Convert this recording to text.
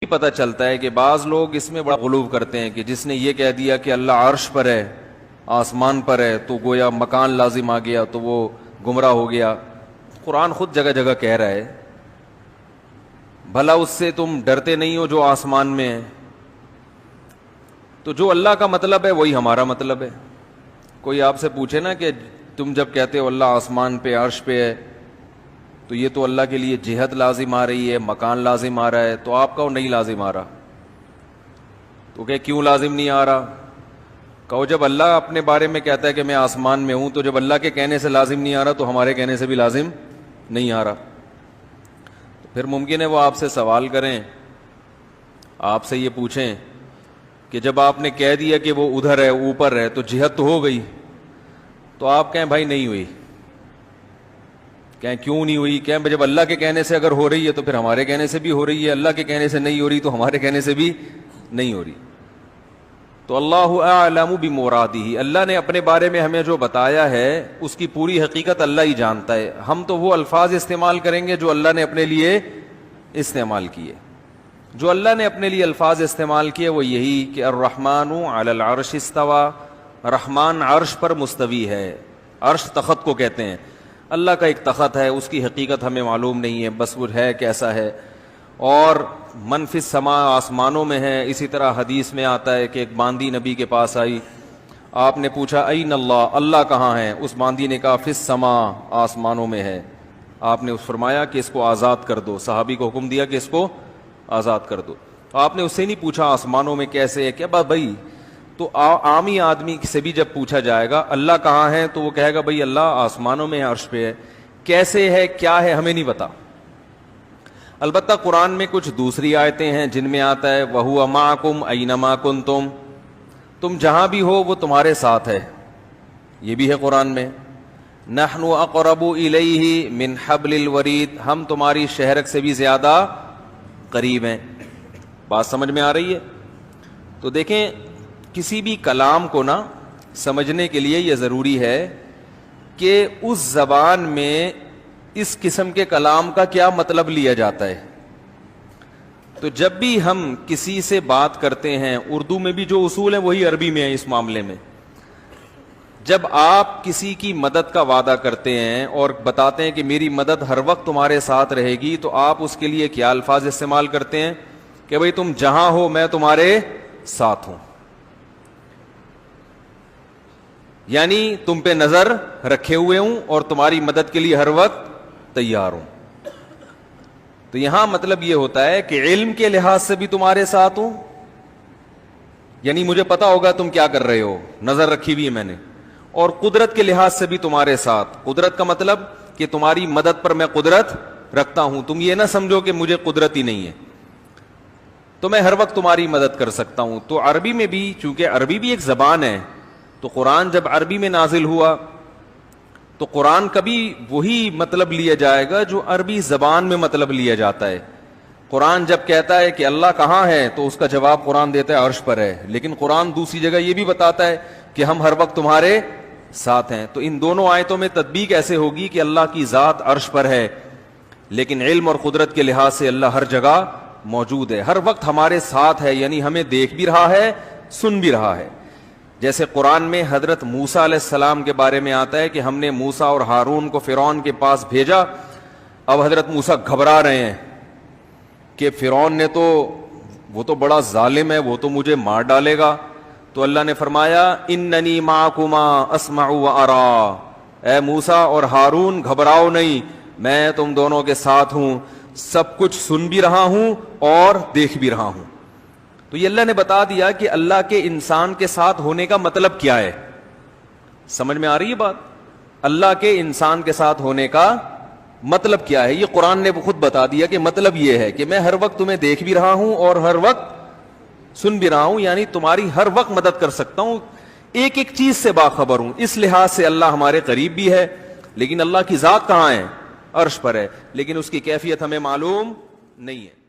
پتہ چلتا ہے کہ بعض لوگ اس میں بڑا غلو کرتے ہیں کہ جس نے یہ کہہ دیا کہ اللہ عرش پر ہے، آسمان پر ہے، تو گویا مکان لازم آ گیا تو وہ گمراہ ہو گیا۔ قرآن خود جگہ جگہ کہہ رہا ہے بھلا اس سے تم ڈرتے نہیں ہو جو آسمان میں ہے؟ تو جو اللہ کا مطلب ہے وہی ہمارا مطلب ہے۔ کوئی آپ سے پوچھے نا کہ تم جب کہتے ہو اللہ آسمان پہ عرش پہ ہے تو یہ تو اللہ کے لیے جہت لازم آ رہی ہے، مکان لازم آ رہا ہے، تو آپ کہو نہیں لازم آ رہا۔ تو کہ کیوں لازم نہیں آ رہا؟ کہو جب اللہ اپنے بارے میں کہتا ہے کہ میں آسمان میں ہوں، تو جب اللہ کے کہنے سے لازم نہیں آ رہا تو ہمارے کہنے سے بھی لازم نہیں آ رہا۔ تو پھر ممکن ہے وہ آپ سے سوال کریں، آپ سے یہ پوچھیں کہ جب آپ نے کہہ دیا کہ وہ ادھر ہے، اوپر ہے، تو جہت تو ہو گئی، تو آپ کہیں بھائی نہیں ہوئی۔ کہیں کیوں نہیں ہوئی؟ کہیں جب اللہ کے کہنے سے اگر ہو رہی ہے تو پھر ہمارے کہنے سے بھی ہو رہی ہے، اللہ کے کہنے سے نہیں ہو رہی تو ہمارے کہنے سے بھی نہیں ہو رہی۔ تو اللہ اعلم بمرادہ، اللہ نے اپنے بارے میں ہمیں جو بتایا ہے اس کی پوری حقیقت اللہ ہی جانتا ہے۔ ہم تو وہ الفاظ استعمال کریں گے جو اللہ نے اپنے لیے استعمال کیے۔ جو اللہ نے اپنے لیے الفاظ استعمال کیے وہ یہی کہ الرحمن علی العرش استوى، رحمان عرش پر مستوی ہے۔ عرش تخت کو کہتے ہیں، اللہ کا ایک تخت ہے، اس کی حقیقت ہمیں معلوم نہیں ہے، بس وہ ہے کیسا ہے۔ اور من فی السماء، آسمانوں میں ہے۔ اسی طرح حدیث میں آتا ہے کہ ایک باندی نبی کے پاس آئی، آپ نے پوچھا این اللہ، اللہ کہاں ہے؟ اس باندی نے کہا فی السماء، آسمانوں میں ہے۔ آپ نے فرمایا کہ اس کو آزاد کر دو، صحابی کو حکم دیا کہ اس کو آزاد کر دو۔ آپ نے اس سے نہیں پوچھا آسمانوں میں کیسے ہے، کیا بھائی تو عامی آدمی سے بھی جب پوچھا جائے گا اللہ کہاں ہے تو وہ کہے گا بھائی اللہ آسمانوں میں ہے، عرش پہ ہے، کیسے ہے، کیا ہے، ہمیں نہیں پتا۔ البتہ قرآن میں کچھ دوسری آیتیں ہیں جن میں آتا ہے وَهُوَ مَعَكُمْ أَيْنَمَا كُنْتُمْ، تم جہاں بھی ہو وہ تمہارے ساتھ ہے، یہ بھی ہے قرآن میں۔ نَحْنُ أَقْرَبُ إِلَيْهِ مِنْ حَبْلِ الْوَرِيدِ، ہم تمہاری شہرک سے بھی زیادہ قریب ہیں۔ بات سمجھ میں آ رہی ہے؟ تو دیکھیں کسی بھی کلام کو نا سمجھنے کے لیے یہ ضروری ہے کہ اس زبان میں اس قسم کے کلام کا کیا مطلب لیا جاتا ہے۔ تو جب بھی ہم کسی سے بات کرتے ہیں، اردو میں بھی جو اصول ہیں وہی عربی میں ہیں اس معاملے میں۔ جب آپ کسی کی مدد کا وعدہ کرتے ہیں اور بتاتے ہیں کہ میری مدد ہر وقت تمہارے ساتھ رہے گی، تو آپ اس کے لیے کیا الفاظ استعمال کرتے ہیں کہ بھئی تم جہاں ہو میں تمہارے ساتھ ہوں، یعنی تم پہ نظر رکھے ہوئے ہوں اور تمہاری مدد کے لیے ہر وقت تیار ہوں۔ تو یہاں مطلب یہ ہوتا ہے کہ علم کے لحاظ سے بھی تمہارے ساتھ ہوں، یعنی مجھے پتا ہوگا تم کیا کر رہے ہو، نظر رکھی ہوئی ہے میں نے، اور قدرت کے لحاظ سے بھی تمہارے ساتھ۔ قدرت کا مطلب کہ تمہاری مدد پر میں قدرت رکھتا ہوں، تم یہ نہ سمجھو کہ مجھے قدرت ہی نہیں ہے، تو میں ہر وقت تمہاری مدد کر سکتا ہوں۔ تو عربی میں بھی، چونکہ عربی بھی ایک زبان ہے، تو قرآن جب عربی میں نازل ہوا تو قرآن کا بھی وہی مطلب لیا جائے گا جو عربی زبان میں مطلب لیا جاتا ہے۔ قرآن جب کہتا ہے کہ اللہ کہاں ہے تو اس کا جواب قرآن دیتا ہے عرش پر ہے، لیکن قرآن دوسری جگہ یہ بھی بتاتا ہے کہ ہم ہر وقت تمہارے ساتھ ہیں۔ تو ان دونوں آیتوں میں تطبیق ایسے ہوگی کہ اللہ کی ذات عرش پر ہے، لیکن علم اور قدرت کے لحاظ سے اللہ ہر جگہ موجود ہے، ہر وقت ہمارے ساتھ ہے، یعنی ہمیں دیکھ بھی رہا ہے، سن بھی رہا ہے۔ جیسے قرآن میں حضرت موسیٰ علیہ السلام کے بارے میں آتا ہے کہ ہم نے موسیٰ اور ہارون کو فرعون کے پاس بھیجا۔ اب حضرت موسیٰ گھبرا رہے ہیں کہ فرعون نے تو وہ تو بڑا ظالم ہے، وہ تو مجھے مار ڈالے گا۔ تو اللہ نے فرمایا اننی معکما اسمع و ارا، اے موسیٰ اور ہارون گھبراؤ نہیں، میں تم دونوں کے ساتھ ہوں، سب کچھ سن بھی رہا ہوں اور دیکھ بھی رہا ہوں۔ تو یہ اللہ نے بتا دیا کہ اللہ کے انسان کے ساتھ ہونے کا مطلب کیا ہے۔ سمجھ میں آ رہی ہے بات؟ اللہ کے انسان کے ساتھ ہونے کا مطلب کیا ہے، یہ قرآن نے خود بتا دیا کہ مطلب یہ ہے کہ میں ہر وقت تمہیں دیکھ بھی رہا ہوں اور ہر وقت سن بھی رہا ہوں، یعنی تمہاری ہر وقت مدد کر سکتا ہوں، ایک ایک چیز سے باخبر ہوں۔ اس لحاظ سے اللہ ہمارے قریب بھی ہے، لیکن اللہ کی ذات کہاں ہے؟ عرش پر ہے، لیکن اس کی کیفیت ہمیں معلوم نہیں ہے۔